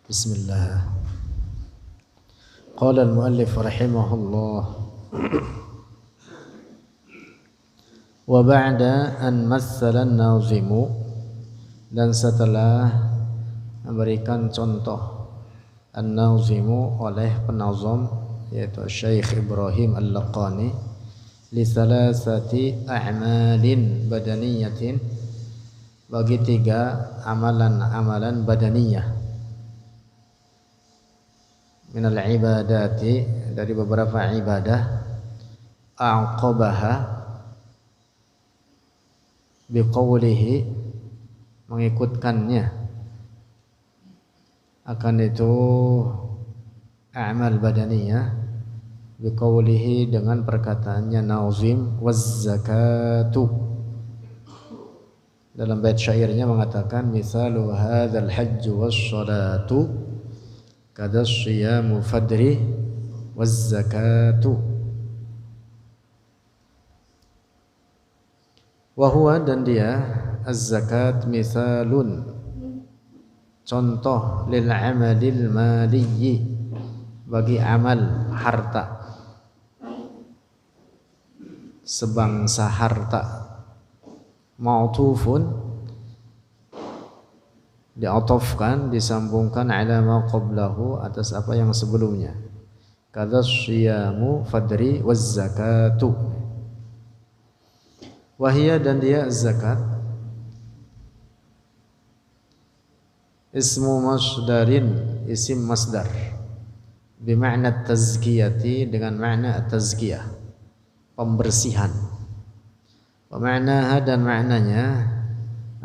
Bismillah. Qala al-muallif rahimahullah wa ba'da an massala an-nazimu, dan setelah memberikan contoh an-nazimu oleh penazam yaitu Syekh Ibrahim Al-Laqani li salasati a'malin badaniyatin, bagi 3 amalan-amalan badaniyah, minal ibadati, dari beberapa ibadah, a'qabaha biqawlihi, mengikutkannya akan itu a'mal badaniyah, biqawlihi, dengan perkataannya nazim, waz zakatu, dalam bait syairnya mengatakan misalu hadzal hajj was salatu kada syiyamu fadri waz zakatu. Wa huwa, dan dia, az-zakat misalun, contoh, lil amalil maliyyi, bagi amal harta, sebangsa harta, ma'tufun, diatofkan, disambungkan, ala ma qablahu, atas apa yang sebelumnya, kadza syiyamu fadri waz zakatu. Wahia, dan dia zakat, ismu masdarin, isim masdar, bimakna tazkiyati, dengan makna tazkiyah, pembersihan. Wa ma'naha, dan maknanya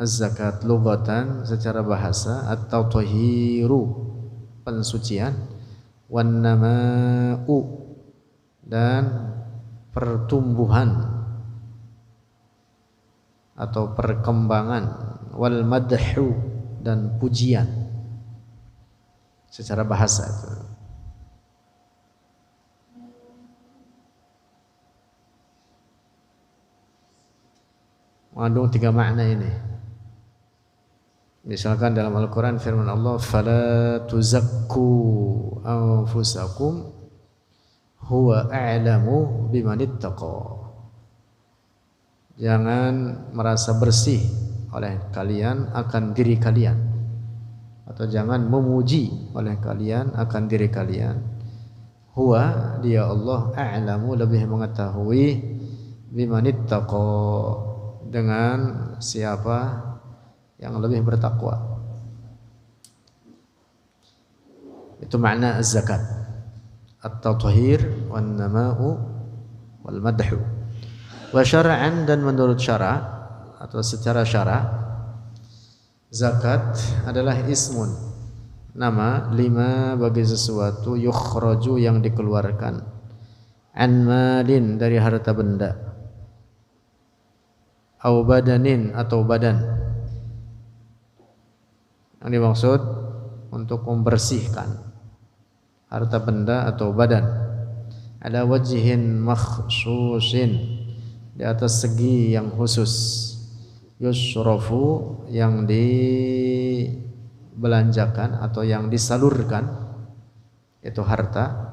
az-zakat lughatan, secara bahasa, at-tathiru, pensucian, wan nama'u, dan pertumbuhan atau perkembangan, wal madhu, dan pujian, secara bahasa itu. Mengandung 3 makna ini. Misalkan dalam Al-Quran firman Allah, fala tuzakku anfusakum huwa a'lamu bimanittaqa, jangan merasa bersih oleh kalian akan diri kalian, atau jangan memuji oleh kalian akan diri kalian. Huwa, dia Allah, a'lamu, lebih mengetahui, bimanittaqa, dengan siapa yang lebih bertakwa. Itu makna az-zakat, at-tathhir wan nama'u wal madhu. Wa syar'an, dan menurut syara' atau secara syara', zakat adalah ismun, nama, lima, bagi sesuatu, yukhraju, yang dikeluarkan, an malin, dari harta benda, au badanin, atau badan. Yang dimaksud untuk membersihkan harta benda atau badan, ada wajhin makhsusin, di atas segi yang khusus, yusrafu, yang dibelanjakan atau yang disalurkan, itu harta,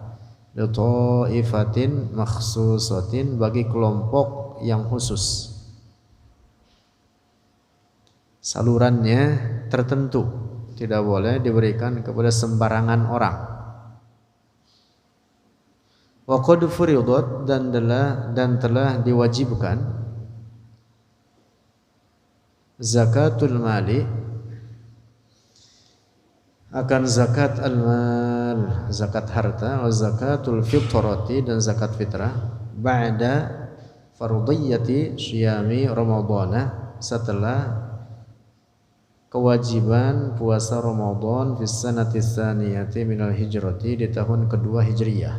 litaifatin makhsusatin, bagi kelompok yang khusus, salurannya tertentu, tidak boleh diberikan kepada sembarangan orang. Wa qad furidat, dan telah diwajibkan, zakatul mali, akan zakat al-mal, zakat harta, wa zakatul fitrati, dan zakat fitrah, ba'da fardiyati syiyami ramadhana, setelah kewajiban puasa Ramadan, fi sanati tsaniyati minal hijrati, di tahun kedua Hijriyah.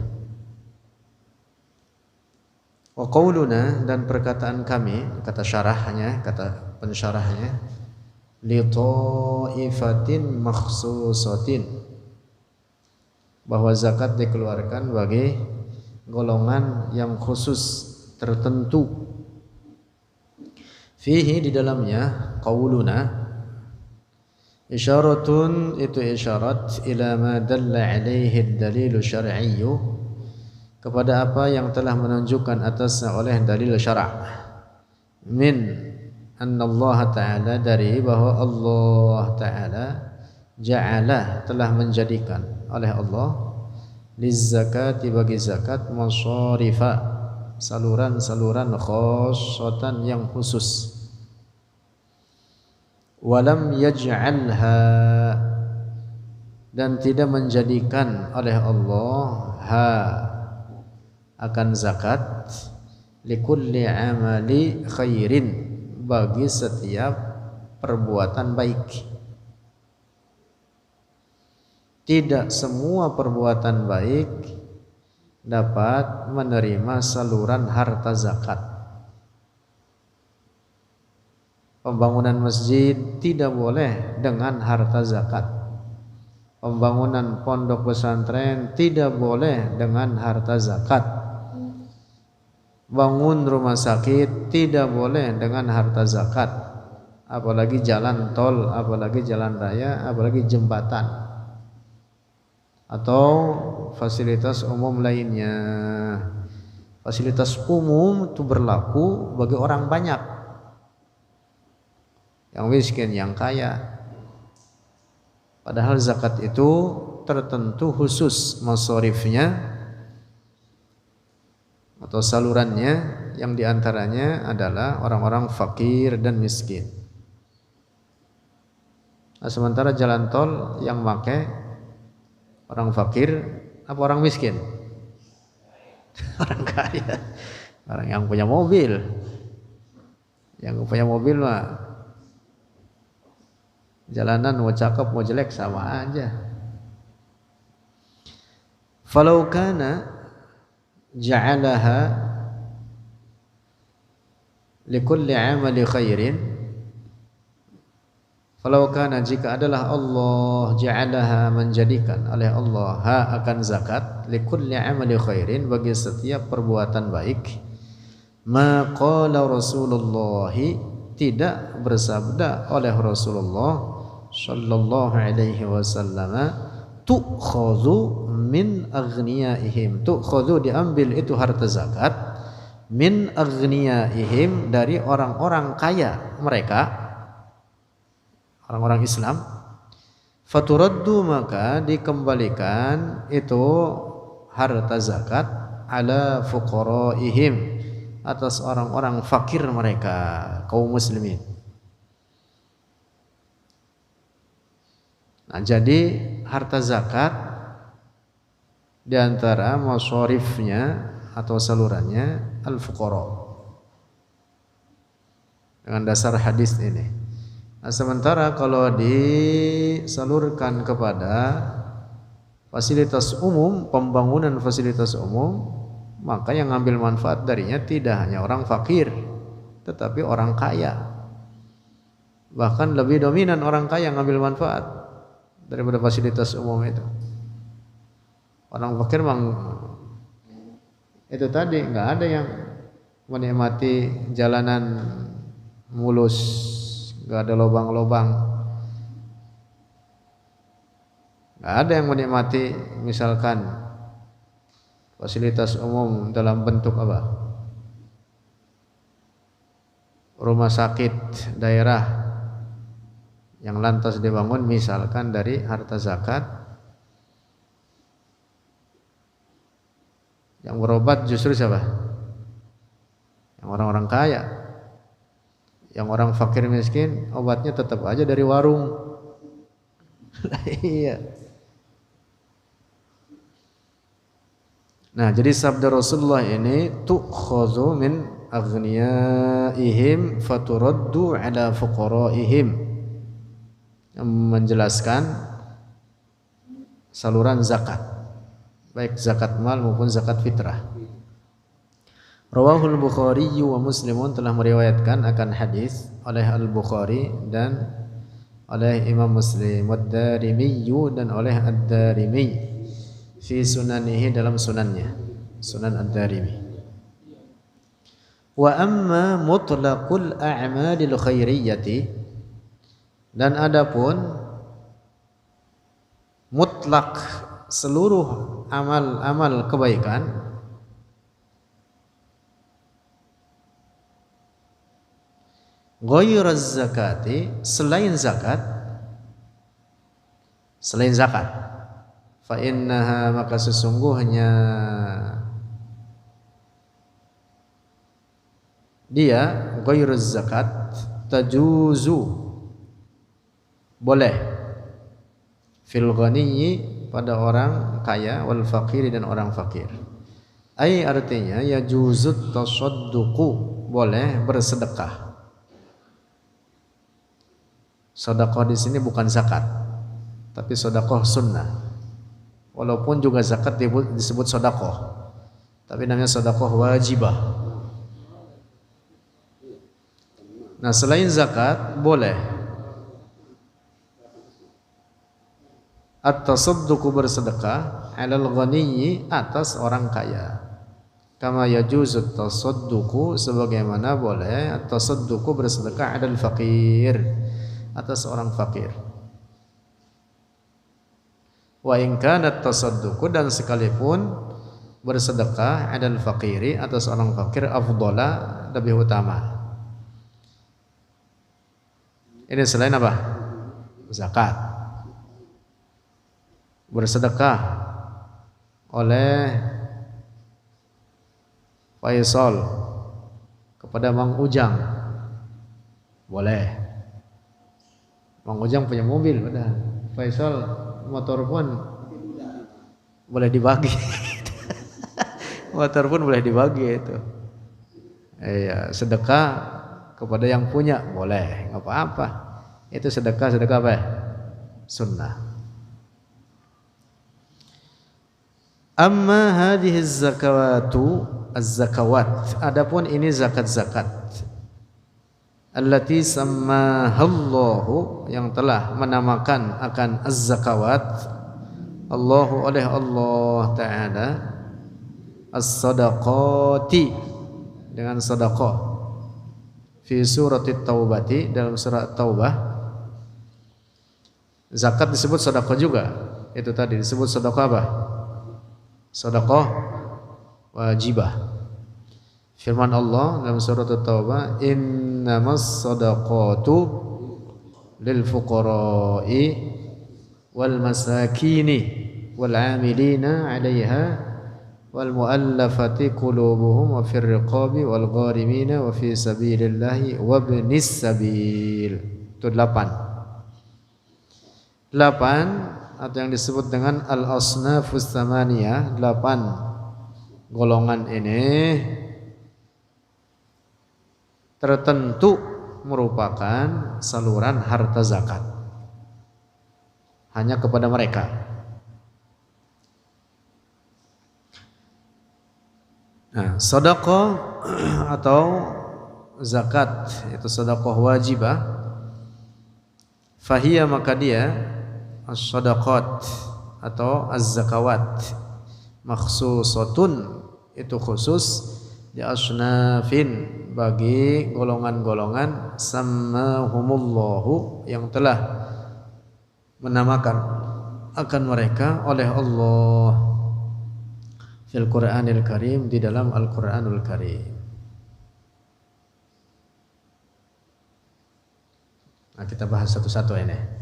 Wa qauluna, dan perkataan kami, kata syarahnya, kata pensyarahnya, li taifatin makhsusatin, bahwa zakat dikeluarkan bagi golongan yang khusus tertentu. Fihi, di dalamnya, qauluna, Isyaratun itu isyarat ila ma dalla alaihi ad-dalilu syar'iyyu, kepada apa yang telah menunjukkan atasnya oleh dalil syara'. Min anna Allah Ta'ala, dari bahwa Allah Ta'ala ja'ala telah menjadikan oleh Allah lizzakati bagi zakat masarifa saluran-saluran khassatan yang khusus. Walam yaj'alha, dan tidak menjadikan oleh Allah ha akan zakat likulli amali khairin, bagi setiap perbuatan baik. Tidak semua perbuatan baik dapat menerima saluran harta zakat. Pembangunan masjid tidak boleh dengan harta zakat. Pembangunan pondok pesantren tidak boleh dengan harta zakat. Bangun rumah sakit tidak boleh dengan harta zakat. Apalagi jalan tol, apalagi jalan raya, apalagi jembatan atau fasilitas umum lainnya. Fasilitas umum itu berlaku bagi orang banyak, yang miskin, yang kaya. Padahal zakat itu tertentu khusus masarifnya atau salurannya, yang diantaranya adalah orang-orang fakir dan miskin. Nah, sementara jalan tol yang pakai orang fakir apa orang miskin? Orang kaya, orang yang punya mobil. Yang punya mobil mah jalanan mau cakep mau jelek sama aja. Falau kana ja'alaha likulli amali khairin, falau kana, jika adalah Allah ja'alaha, menjadikan oleh Allah ha akan zakat likulli amali khairin, bagi setiap perbuatan baik, ma qala Rasulullah, tidak bersabda oleh Rasulullah sallallahu alaihi wasallam, tu'khadhu min aghniyaihim. Tu'khadhu diambil itu harta zakat, min aghniyaihim dari orang-orang kaya mereka, orang-orang Islam. Faturaddu, maka dikembalikan itu harta zakat ala fuqaraihim, atas orang-orang fakir mereka, kaum muslimin. Nah, jadi harta zakat diantara masharifnya atau salurannya al-fuqara, dengan dasar hadis ini. Nah, sementara kalau disalurkan kepada fasilitas umum, pembangunan fasilitas umum, maka yang ngambil manfaat darinya tidak hanya orang fakir, tetapi orang kaya. Bahkan lebih dominan orang kaya ngambil manfaat daripada fasilitas umum itu. Orang fakir memang itu tadi, nggak ada yang menikmati jalanan mulus, nggak ada lubang-lubang, nggak ada yang menikmati misalkan fasilitas umum dalam bentuk apa? Rumah sakit daerah yang lantas dibangun misalkan dari harta zakat, yang berobat justru siapa? Yang orang-orang kaya. Yang orang fakir miskin obatnya tetap aja dari warung. Iya. Nah, jadi sabda Rasulullah ini tu'khadhu min aghniyaihim faturaddu ala fuqaraihim, menjelaskan saluran zakat, baik zakat mal maupun zakat fitrah. Rawahul Bukhari wa Muslimun, telah meriwayatkan akan hadis oleh Al-Bukhari dan oleh Imam Muslim, wad-Darimi dan oleh Ad-Darimi fi sunanihi, dalam sunannya, Sunan Ad-Darimi. Wa amma mutlaqul a'malil khairiyyati, dan adapun mutlak seluruh amal-amal kebaikan ghairaz zakati, selain zakat, fa innaha, maka sesungguhnya dia ghairuz zakat tajuzu, boleh, fil ghaniyyi, pada orang kaya, wal faqiri, dan orang fakir. Ai, artinya ya juzut tasadduqu, boleh bersedekah. Sedekah di sini bukan zakat, tapi sedekah sunnah. Walaupun juga zakat disebut sedekah, tapi namanya sedekah wajibah. Nah, selain zakat boleh at-tasadduqu, bersedekah, alal ghaniyyi, atas orang kaya. Kama yajuzu at-tasadduqu, sebagaimana boleh at-tasadduqu, bersedekah, alal faqir, atas orang fakir. Wa in kana at-tasadduqu, dan sekalipun bersedekah, alal faqiri, atas orang fakir, afdhala, lebih utama. Ini selain apa? Zakat. Bersedekah oleh Faisal kepada Mang Ujang, boleh. Mang Ujang punya mobil, padahal Faisal motor pun boleh dibagi. Motor pun boleh dibagi itu. Iya, sedekah kepada yang punya boleh, nggak apa-apa. Itu sedekah apa? Sunnah. Amma hadhihi az-zakawat, adapun ini zakat-zakat, allati sammahallahu, yang telah menamakan akan az-zakawat Allahu, oleh Allah Ta'ala, as-sadaqati, dengan sedekah, fi surati taubati, dalam surat Taubah. Zakat disebut sedekah juga, itu tadi disebut sedekah apa? Sedekah wajibah. Firman Allah dalam surat Taubah, innamas sadaqatu lil fuqara'i wal masakini wal 'amilina 'alaiha wal mu'allafati qulubuhum wa fir riqabi wal gharimina wa fi sabilillahi wa ibnis sabil. Itu 8 atau yang disebut dengan al-asnafus tsamaniyah, 8 golongan ini tertentu merupakan saluran harta zakat hanya kepada mereka. Nah, sedekah atau zakat itu sedekah wajibah, fahiya, maka dia as-sadaqat atau az-zakawat, makhsusatun, itu khusus, di asnafin, bagi golongan-golongan, sammahumullahu, yang telah menamakan akan mereka oleh Allah fil Qur'anil Karim, di dalam Al-Qur'anul Karim. Nah, kita bahas satu-satu ini.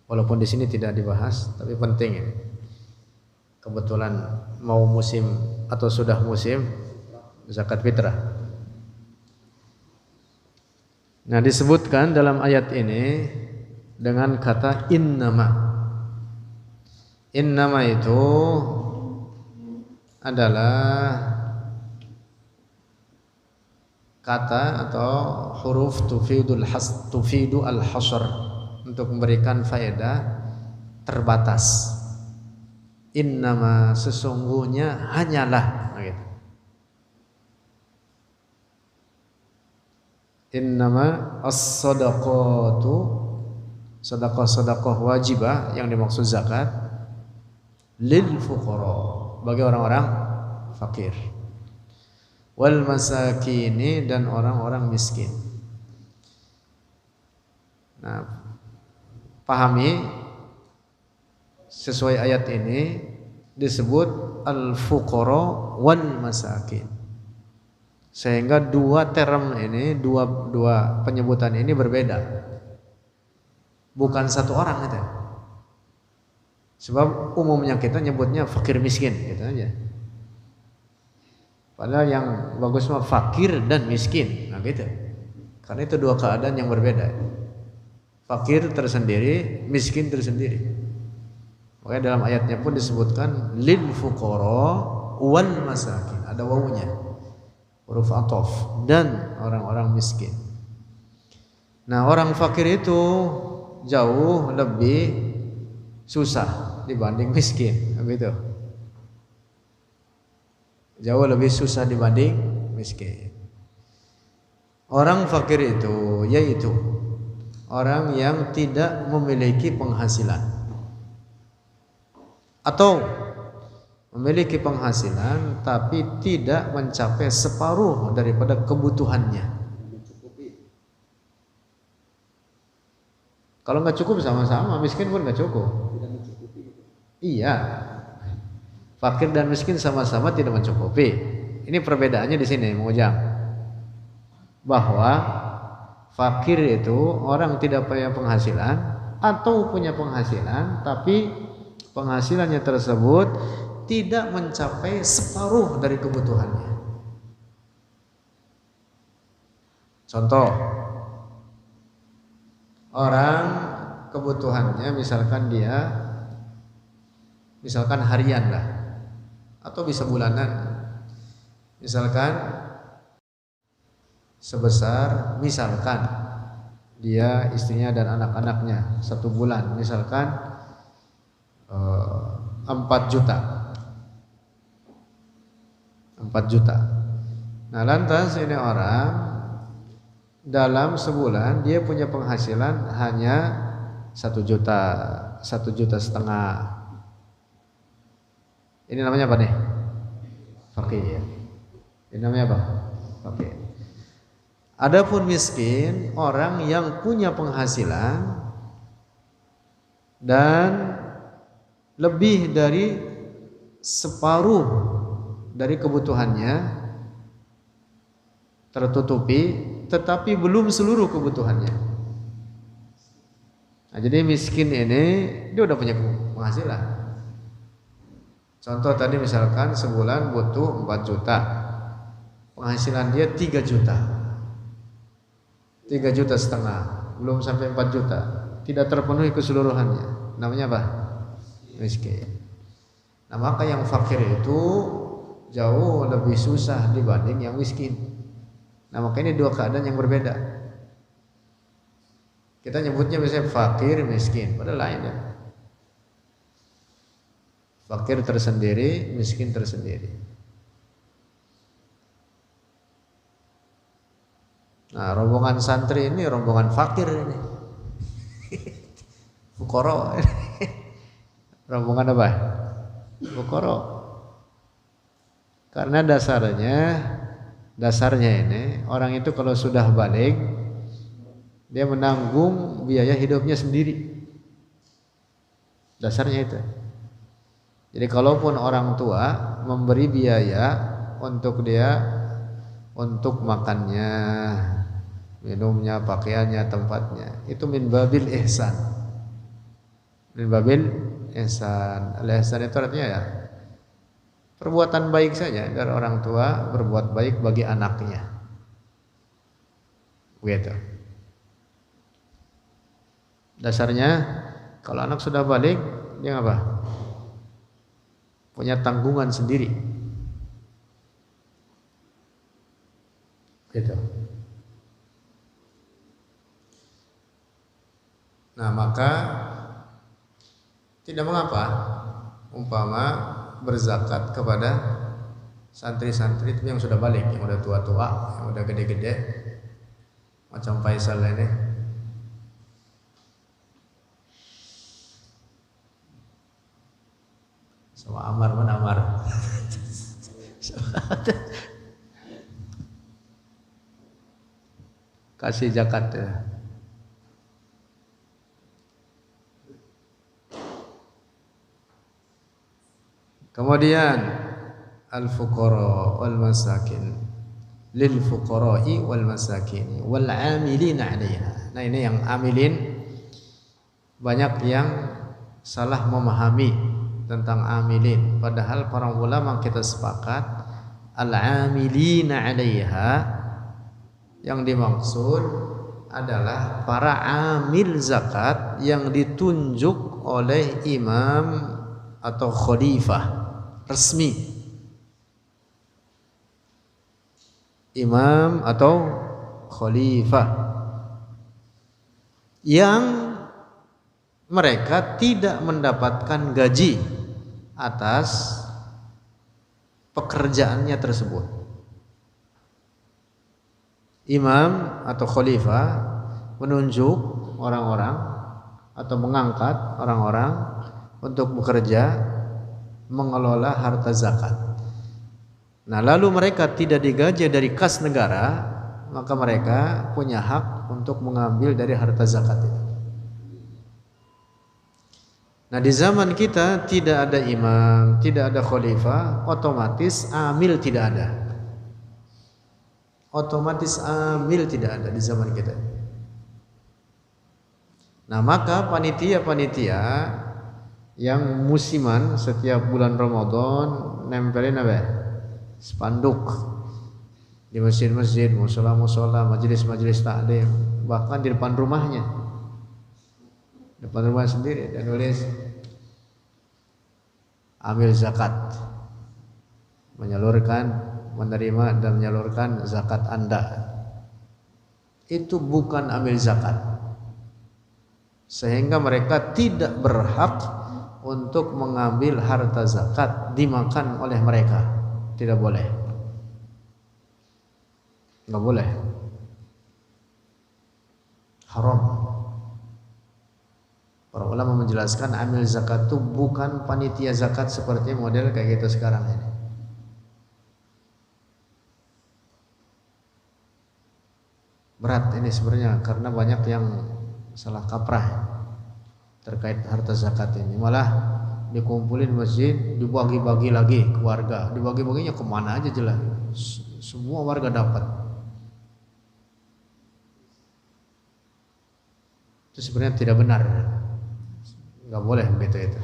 Walaupun di sini tidak dibahas, tapi penting ini. Kebetulan mau musim atau sudah musim zakat fitrah. Nah, disebutkan dalam ayat ini dengan kata innama. Innama itu adalah kata atau huruf tufidu al-hasr, untuk memberikan faedah terbatas. Innama, sesungguhnya, hanyalah, gitu. Innama as-sadaqatu, sedekah-sedekah wajibah yang dimaksud zakat, lil fuqara, bagi orang-orang fakir, wal masakini, dan orang-orang miskin. Nah, pahami sesuai ayat ini disebut al-fuqara wal masakin. Sehingga dua term ini, dua penyebutan ini berbeda. Bukan satu orang itu. Sebab umumnya kita nyebutnya fakir miskin gitu aja. Padahal yang bagus mah fakir dan miskin. Nah gitu. Karena itu dua keadaan yang berbeda. Fakir tersendiri, miskin tersendiri. Makanya dalam ayatnya pun disebutkan lil fuqara wal masakin. Ada wawunya. Huruf ataf dan orang-orang miskin. Nah, orang fakir itu jauh lebih susah dibanding miskin, begitu. Jauh lebih susah dibanding miskin. Orang fakir itu yaitu orang yang tidak memiliki penghasilan atau memiliki penghasilan tapi tidak mencapai separuh daripada kebutuhannya. Kalau nggak cukup sama-sama, miskin pun nggak cukup. Iya, fakir dan miskin sama-sama tidak mencukupi. Ini perbedaannya di sini, Mujam. Bahwa fakir itu orang tidak punya penghasilan atau punya penghasilan tapi penghasilannya tersebut tidak mencapai separuh dari kebutuhannya. Contoh, orang kebutuhannya misalkan harian lah, atau bisa bulanan. Misalkan sebesar, misalkan dia, istrinya dan anak-anaknya 1 bulan, misalkan 4 juta. 4 juta. Nah, lantas ini orang dalam sebulan dia punya penghasilan hanya 1 juta, 1,5 juta. Ini namanya apa nih? Fakir. Ini namanya apa? Fakir. Adapun miskin, orang yang punya penghasilan dan lebih dari separuh dari kebutuhannya tertutupi, tetapi belum seluruh kebutuhannya. Nah, jadi miskin ini dia udah punya penghasilan. Contoh tadi misalkan sebulan butuh 4 juta, penghasilan dia 3 juta, 3,5 juta, belum sampai 4 juta, tidak terpenuhi keseluruhannya. Namanya apa? Miskin. Nah, maka yang fakir itu jauh lebih susah dibanding yang miskin. Nah, makanya ini dua keadaan yang berbeda. Kita nyebutnya misalnya fakir, miskin, padahal lain ya. Fakir tersendiri, miskin tersendiri. Nah, rombongan santri ini rombongan fakir ini. Fukoro. Rombongan apa? Fukoro. Karena dasarnya ini orang itu kalau sudah balik dia menanggung biaya hidupnya sendiri. Dasarnya itu. Jadi kalaupun orang tua memberi biaya untuk dia, untuk makannya, minumnya, pakaiannya, tempatnya, itu min babil ihsan. Min babil ihsan. Al-ihsan itu artinya ya perbuatan baik saja dari orang tua, berbuat baik bagi anaknya. Begitu. Dasarnya kalau anak sudah balik, dia apa? Punya tanggungan sendiri. Gitu. Nah, maka tidak mengapa umpama berzakat kepada santri-santri itu yang sudah balik, yang udah tua-tua, yang udah gede-gede, macam Faisal ini. Sama Amar, mana Amar? Kasih zakat ya. Kemudian al-fuqara wal masakin, lil fuqara'i wal masakin wal 'amilina 'alaiha. Nah, ini yang amilin banyak yang salah memahami tentang amilin, padahal para ulama kita sepakat al-'amilina 'alaiha yang dimaksud adalah para amil zakat yang ditunjuk oleh imam atau khalifah resmi, imam atau khalifah yang mereka tidak mendapatkan gaji atas pekerjaannya tersebut. Imam atau khalifah menunjuk orang-orang atau mengangkat orang-orang untuk bekerja mengelola harta zakat. Nah, lalu mereka tidak digaji dari kas negara, maka mereka punya hak untuk mengambil dari harta zakat itu. Nah, di zaman kita tidak ada imam, tidak ada khalifah, otomatis amil tidak ada. Otomatis amil tidak ada di zaman kita. Nah, maka panitia-panitia yang musiman setiap bulan Ramadan nempelin apa? Spanduk di masjid-masjid, musola-musola, majelis-majelis taklim, bahkan di depan rumahnya, depan rumah sendiri, dan nulis amil zakat, menyalurkan, menerima dan menyalurkan zakat Anda. Itu bukan amil zakat, sehingga mereka tidak berhak untuk mengambil harta zakat dimakan oleh mereka. Tidak boleh, nggak boleh, haram. Para ulama menjelaskan amil zakat itu bukan panitia zakat seperti model kayak gitu sekarang ini. Berat ini sebenarnya karena banyak yang salah kaprah terkait harta zakat ini. Malah dikumpulin masjid, dibagi-bagi lagi ke warga, dibagi-baginya kemana aja jelas, semua warga dapat. Itu sebenarnya tidak benar, nggak boleh begitu itu.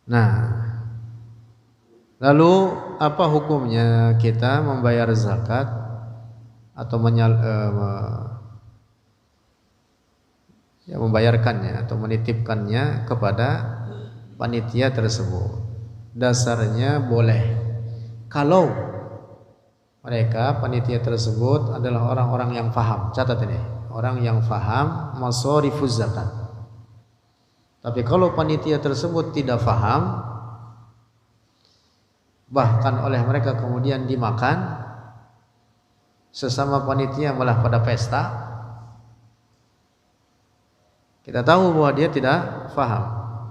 Nah, lalu apa hukumnya kita membayar zakat atau membayarkannya atau menitipkannya kepada panitia tersebut? Dasarnya boleh kalau mereka panitia tersebut adalah orang-orang yang faham. Catat ini, orang yang faham masharifuz zakat. Tapi kalau panitia tersebut tidak faham, bahkan oleh mereka kemudian dimakan, sesama panitia malah pada pesta, kita tahu bahwa dia tidak faham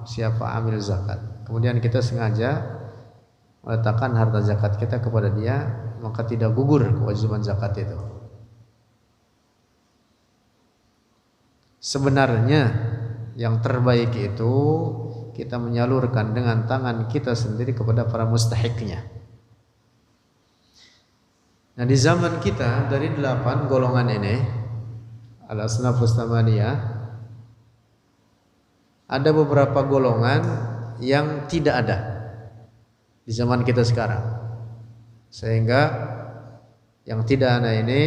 siapa amil zakat, kemudian kita sengaja meletakkan harta zakat kita kepada dia, maka tidak gugur kewajiban zakat itu. Sebenarnya yang terbaik itu kita menyalurkan dengan tangan kita sendiri kepada para mustahiknya. Nah, di zaman kita dari 8 golongan ini, al-asnafus tsamaniyah, ada beberapa golongan yang tidak ada di zaman kita sekarang, sehingga yang tidak ada ini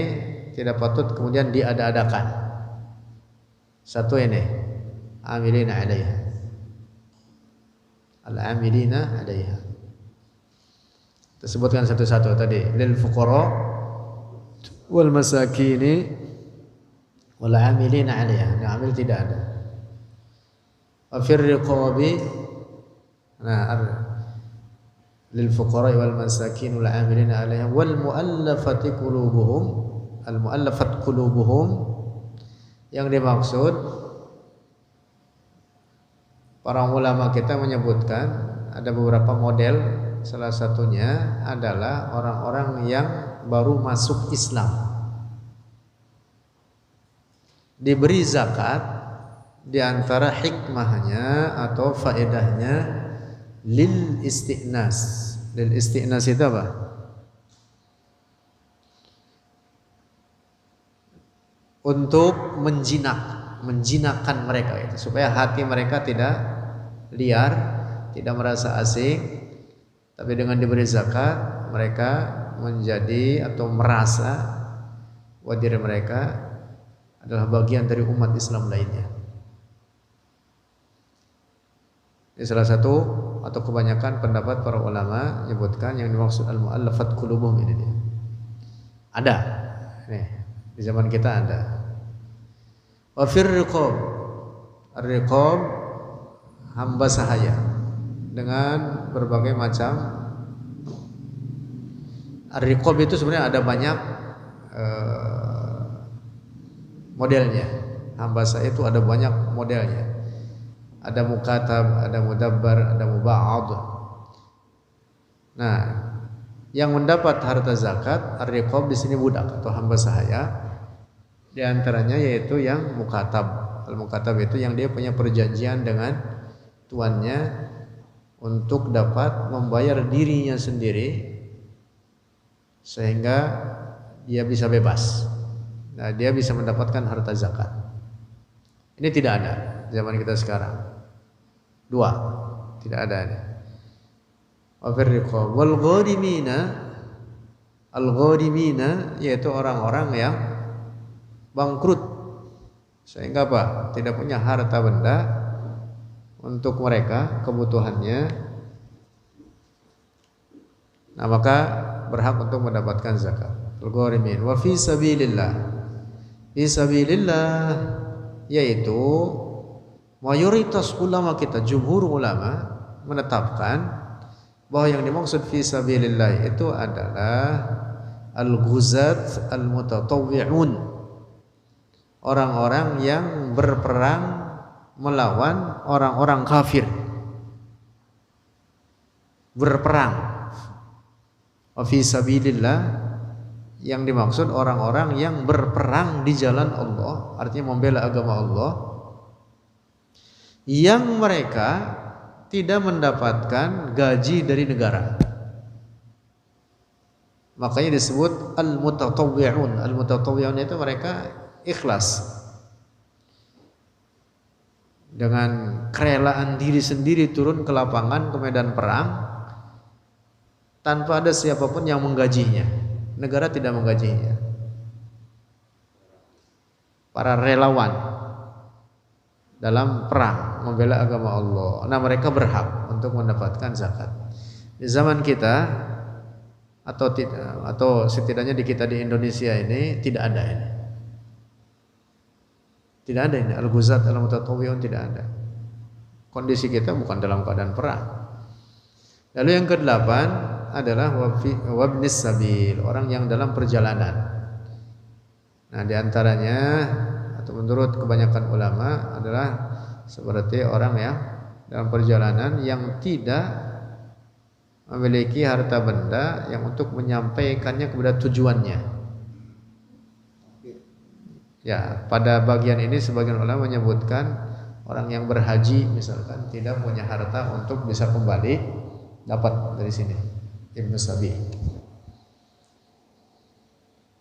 tidak patut kemudian diada-adakan. Satu ini, amilina 'alaiha, al-amilina 'alaiha. Kita sebutkan satu-satu tadi, lil fuqara wal masakini wal amilina 'alaiha. Nah, amil tidak ada. Fir riqabi, nah, lil fuqara wal masakin wal amilina 'alaiha wal muallafati qulubuhum, al muallafat qulubuhum, yang dimaksud para ulama kita menyebutkan ada beberapa model, salah satunya adalah orang-orang yang baru masuk Islam, diberi zakat di antara hikmahnya atau faedahnya lil isti'nas. Lil isti'nas itu apa? Untuk menjinakkan mereka itu, supaya hati mereka tidak liar, tidak merasa asing, tapi dengan diberi zakat mereka menjadi atau merasa bahwa diri mereka adalah bagian dari umat Islam lainnya. Ini salah satu atau kebanyakan pendapat para ulama menyebutkan yang dimaksud al-mu'allafat qulubuhum ini dia. Ada. Nih, di zaman kita ada. Wa fir riqab. Ar-riqab hamba sahaya dengan berbagai macam. Ar-riqab itu sebenarnya ada banyak modelnya. Hamba sahaya itu ada banyak modelnya. Ada mukatab, ada mudabbar, ada muba'ad. Nah, yang mendapat harta zakat ar-riqab di sini budak atau hamba sahaya. Di antaranya yaitu yang mukatab. Al-mukatab itu yang dia punya perjanjian dengan tuannya untuk dapat membayar dirinya sendiri sehingga dia bisa bebas. Nah, dia bisa mendapatkan harta zakat. Ini tidak ada zaman kita sekarang. Dua, tidak ada ini. Wal gharimina, al-gharimina yaitu orang-orang yang bangkrut sehingga apa? Tidak punya harta benda untuk mereka kebutuhannya. Nah, maka berhak untuk mendapatkan zakat. Al-gharimin wa fi sabilillah. Fi sabilillah yaitu mayoritas ulama kita, jumhur ulama menetapkan bahwa yang dimaksud fi sabilillah itu adalah al-ghuzat al-mutatawwi'un, orang-orang yang berperang melawan orang-orang kafir, berperang. Fi sabilillah yang dimaksud orang-orang yang berperang di jalan Allah, artinya membela agama Allah, yang mereka tidak mendapatkan gaji dari negara. Makanya disebut al-mutatawwi'un. Al-mutatawwi'un itu mereka ikhlas dengan kerelaan diri sendiri turun ke lapangan, ke medan perang tanpa ada siapapun yang menggajinya. Negara tidak menggajinya. Para relawan dalam perang membela agama Allah. Nah, mereka berhak untuk mendapatkan zakat. Di zaman kita atau setidaknya di kita di Indonesia ini tidak ada ini. Tidak ada ini al-ghuzat al-mutatawwi'un, tidak ada. Kondisi kita bukan dalam keadaan perang. Lalu yang kedelapan adalah wabnis sabil, orang yang dalam perjalanan. Nah, di antaranya atau menurut kebanyakan ulama adalah seperti orang yang dalam perjalanan yang tidak memiliki harta benda yang untuk menyampaikannya kepada tujuannya. Ya, pada bagian ini sebagian ulama menyebutkan orang yang berhaji misalkan tidak punya harta untuk bisa kembali dapat dari sini Ibnu Sabi.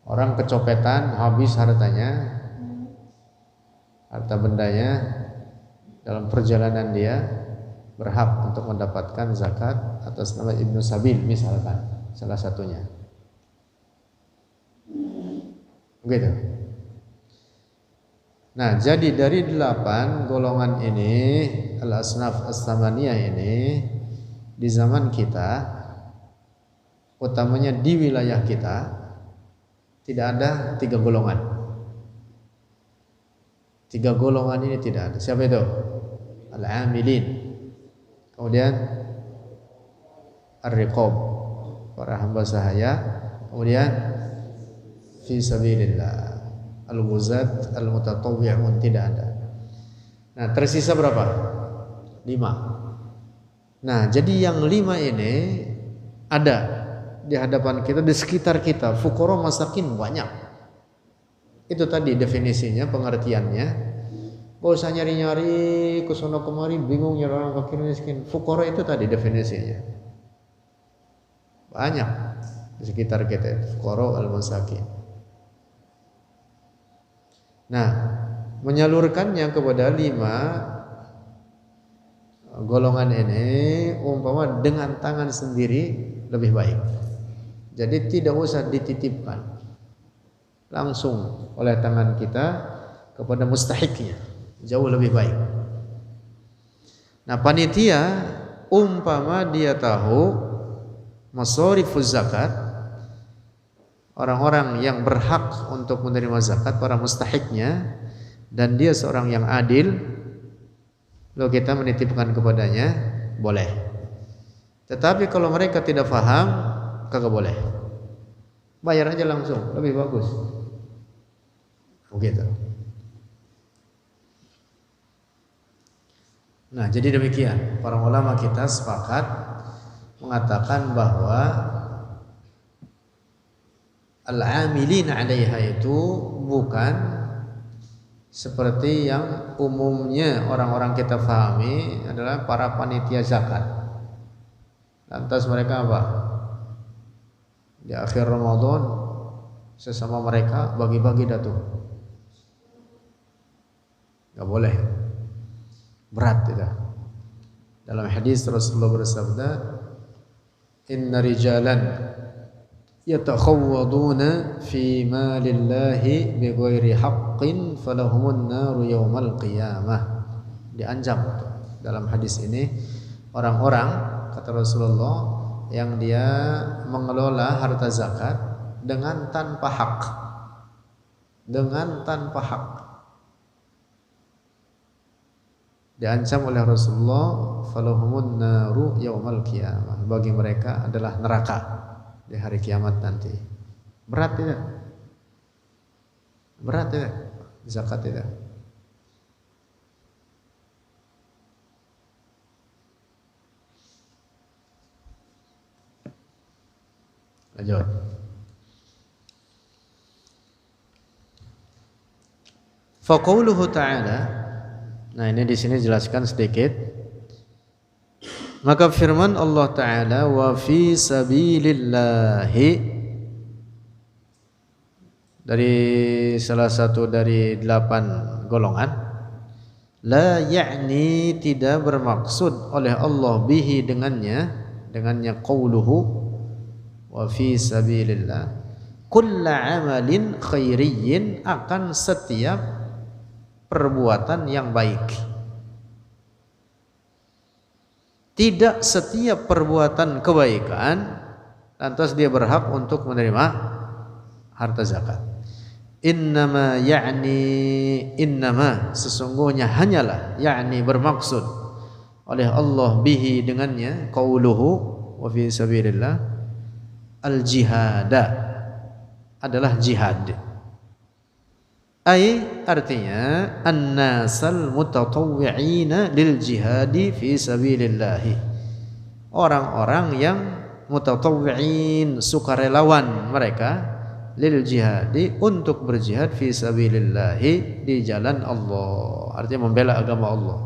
Orang kecopetan habis hartanya, harta bendanya dalam perjalanan dia, berhak untuk mendapatkan zakat atas nama Ibnu Sabil misalkan, salah satunya. Begitu. Nah, jadi dari 8 golongan ini, al-asnaf as-samaniyah ini di zaman kita, utamanya di wilayah kita, tidak ada 3 golongan. 3 golongan ini tidak ada. Siapa itu? Al-amilin. Kemudian ar-riqab, para hamba sahaya. Kemudian fi sabilillah. Al-ghuzat al-mutatawwi'un, tidak ada. Nah, tersisa berapa? 5. Nah, jadi yang 5 ini ada di hadapan kita, di sekitar kita. Fuqara masakin banyak. Itu tadi definisinya, pengertiannya, Gak usah nyari-nyari ke sono kemari bingung nyari orang fakir miskin. Fuqara itu tadi definisinya. Banyak di sekitar kita fuqara al-masakin. Nah, menyalurkannya kepada 5 golongan ini umpama dengan tangan sendiri lebih baik. Jadi tidak usah dititipkan langsung oleh tangan kita kepada mustahiknya, jauh lebih baik. Nah, panitia umpama dia tahu masarifuz zakat, orang-orang yang berhak untuk menerima zakat, para mustahiknya, dan dia seorang yang adil, lalu kita menitipkan kepadanya, boleh. Tetapi kalau mereka tidak paham, kagak boleh. Bayar aja langsung, lebih bagus. Begitu. Nah, jadi demikian. Para ulama kita sepakat mengatakan bahwa al-amilin 'alaiha itu bukan seperti yang umumnya orang-orang kita pahami adalah para panitia zakat. Lantas mereka apa? Di akhir Ramadan sesama mereka bagi-bagi datuk. Gak boleh. Berat itu. Dalam hadis Rasulullah bersabda, "Inna rijalan yatakhawwaduna fi malillahi bighairi haqqin falahumun naru yaumal qiyamah." Diancam dalam hadis ini orang-orang, kata Rasulullah, yang dia mengelola harta zakat dengan tanpa hak. Dengan tanpa hak. Diancam oleh Rasulullah, falahumun naru yaumal qiyamah. Bagi mereka adalah neraka di hari kiamat nanti. Berat tidak? Berat tidak? Zakat tidak? Lanjut. Faqauluhu ta'ala. Nah, ini di sini jelaskan sedikit. Maka firman Allah Ta'ala, wa fi sabilillahi, dari salah satu dari 8 golongan, la ya'ni, tidak bermaksud oleh Allah bihi, dengannya qauluhu wa fi sabilillah, kulla amalin khairiyyin, akan setiap perbuatan yang baik. Tidak setiap perbuatan kebaikan lantas dia berhak untuk menerima harta zakat. Innama ya'ni, innama, sesungguhnya hanyalah, ya'ni bermaksud oleh Allah bihi, dengannya, qauluhu wa fi sabilillah, al jihada, adalah jihad. Ai, artinya an-nasal mutatawwi'ina lil jihadi fi sabilillahi, orang-orang yang mutatawwi'in, sukarelawan mereka, lil jihadi, untuk berjihad, fi sabilillahi, di jalan Allah, artinya membela agama Allah.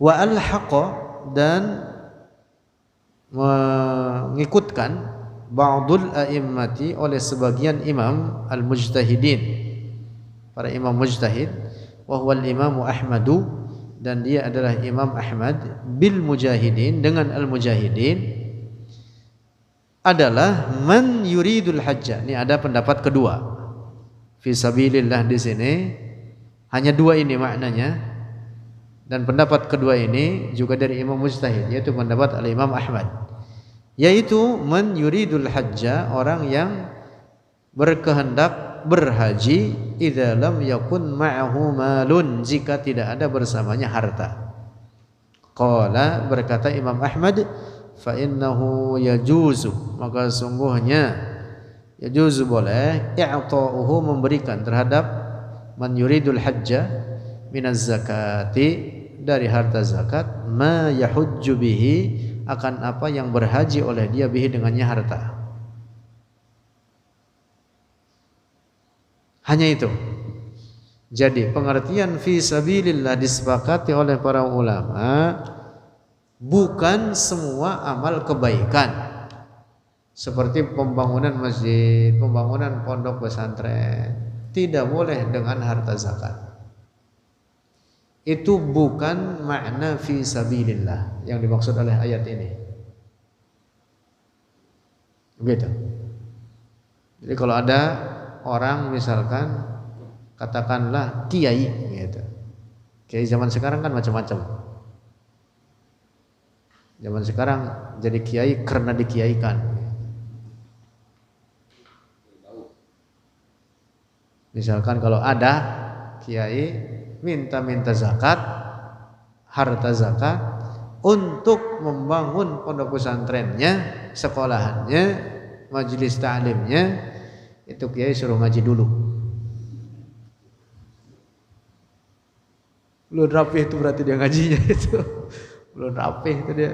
Wa alhaqa, dan mengikutkan, ba'dul a'immati, oleh sebagian imam al-mujtahidin, para imam mujtahid, wa huwal imamu Ahmadu, dan dia adalah Imam Ahmad, bil mujahidin, dengan al-mujahidin, adalah man yuridul hajjah. Ini ada pendapat kedua. Fi sabilillah di sini hanya 2 ini maknanya, dan pendapat kedua ini juga dari imam mujtahid, yaitu pendapat al-Imam Ahmad, yaitu man yuridul hajja, orang yang berkehendak berhaji, idza lam yakun ma'ahu malun, jika tidak ada bersamanya harta. Qala, berkata Imam Ahmad, fa innahu yajuzu, maka sungguhnya yajuzu, boleh, i'ta'uhu, memberikan terhadap man yuridul hajja minaz zakati, dari harta zakat, ma yahujju bihi, akan apa yang berhaji oleh dia, bihi, dengannya harta. Hanya itu. Jadi pengertian fi sabilillah disepakati oleh para ulama bukan semua amal kebaikan. Seperti pembangunan masjid, pembangunan pondok pesantren, tidak boleh dengan harta zakat. Itu bukan makna fi sabilillah yang dimaksud oleh ayat ini. Begitu. Jadi kalau ada orang misalkan katakanlah kiai gitu. Kiai zaman sekarang kan macam-macam. Zaman sekarang jadi kiai karena dikiaikan. Misalkan kalau ada kiai minta zakat, harta zakat untuk membangun pondok pesantrennya, sekolahannya, majelis ta'limnya, itu kiai suruh ngaji dulu. Belum rapih itu berarti dia ngajinya itu. Belum rapih itu dia.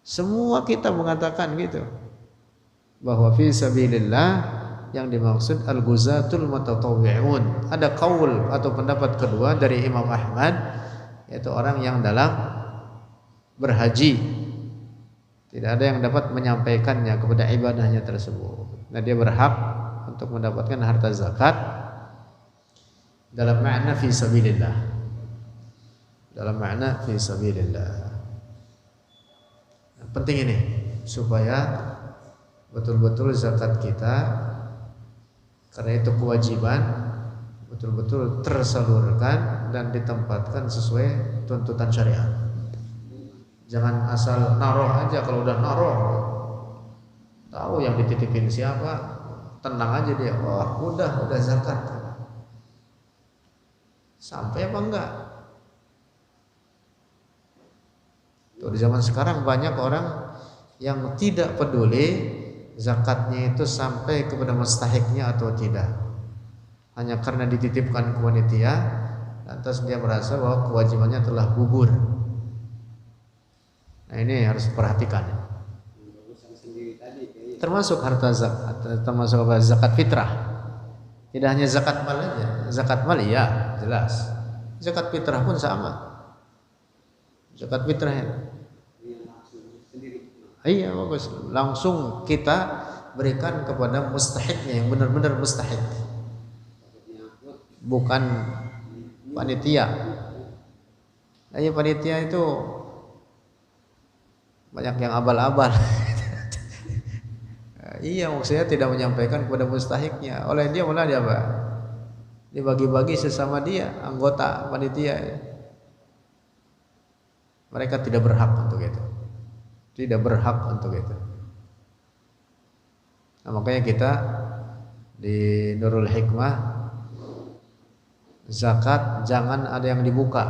Semua kita mengatakan gitu. Bahwa fi sabilillah yang dimaksud al-ghuzatul mutatawwi'un. Ada qaul atau pendapat kedua dari Imam Ahmad, yaitu orang yang dalam berhaji. Tidak ada yang dapat menyampaikannya kepada ibadahnya tersebut. Nah, dia berhak untuk mendapatkan harta zakat dalam makna fi sabilillah. Dalam makna fi sabilillah. Penting ini supaya betul-betul zakat kita, karena itu kewajiban, betul-betul tersalurkan dan ditempatkan sesuai tuntutan syariat. Jangan asal naroh aja. Kalau udah naroh, tahu yang dititipin siapa, tenang aja dia. Wah, udah zakat. Sampai apa enggak? Tuh, di zaman sekarang banyak orang yang tidak peduli zakatnya itu sampai kepada mustahiknya atau tidak. Hanya karena dititipkan ke panitia, lantas dia merasa bahwa kewajibannya telah gugur. Nah, ini harus diperhatikan. Termasuk harta zakat, termasuk zakat fitrah. Tidak hanya zakat mal aja. Zakat mal ya jelas. Zakat fitrah pun sama. Zakat fitrah ya. Iya, bagus. Langsung kita berikan kepada mustahiknya, yang benar-benar mustahik. Bukan panitia. Nah, panitia itu banyak yang abal-abal. Iya, maksudnya tidak menyampaikan kepada mustahiknya. Oleh dia malah dia apa? Dibagi-bagi sesama dia, anggota panitia. Mereka tidak berhak untuk itu. Tidak berhak untuk itu. Nah, makanya kita di Nurul Hikmah, zakat jangan ada yang dibuka.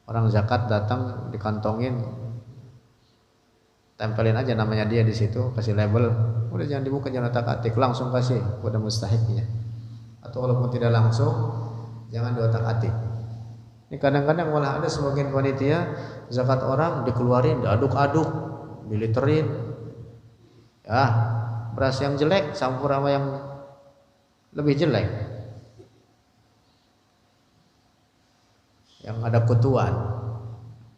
Orang zakat datang dikantongin, tempelin aja namanya dia di situ, kasih label, udah jangan dibuka, jangan otak-atik, langsung kasih kepada mustahiknya. Atau walaupun tidak langsung, jangan diotak-atik. Ini kadang-kadang malah ada sebagian panitia zakat orang dikeluarin, diaduk-aduk, diliterin. Ya, beras yang jelek campur sama yang lebih jelek. Yang ada kutuan,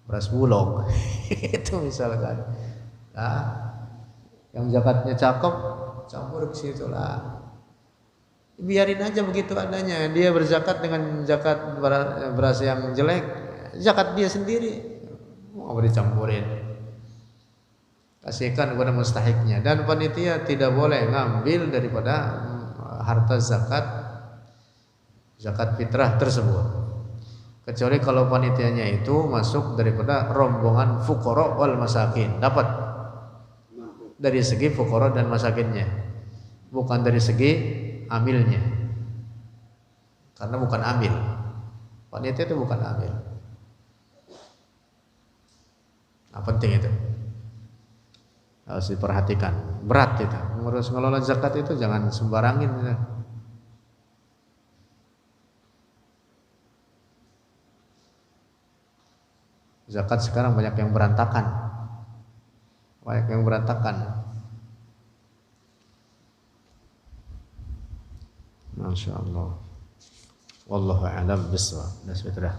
beras bulog. Itu misalkan. Nah, yang zakatnya cakep campur ke situ lah. Biarin aja begitu adanya. Dia berzakat dengan zakat beras yang jelek, zakat dia sendiri, mau dicampurin. Kasihkan kepada mustahiknya. Dan panitia tidak boleh ngambil daripada harta zakat fitrah tersebut, kecuali kalau panitianya itu masuk daripada rombongan fuqara wal masakin, dapat dari segi fuqara dan masakinnya, bukan dari segi amilnya, karena bukan amil. Panitia itu bukan amil. Nah, penting itu, harus diperhatikan. Berat itu ngurus ngelola zakat itu, jangan sembarangin gitu. Zakat sekarang banyak yang berantakan, banyak yang berantakan. Masya Allah. Wallahu a'lam bishawab. Sudah.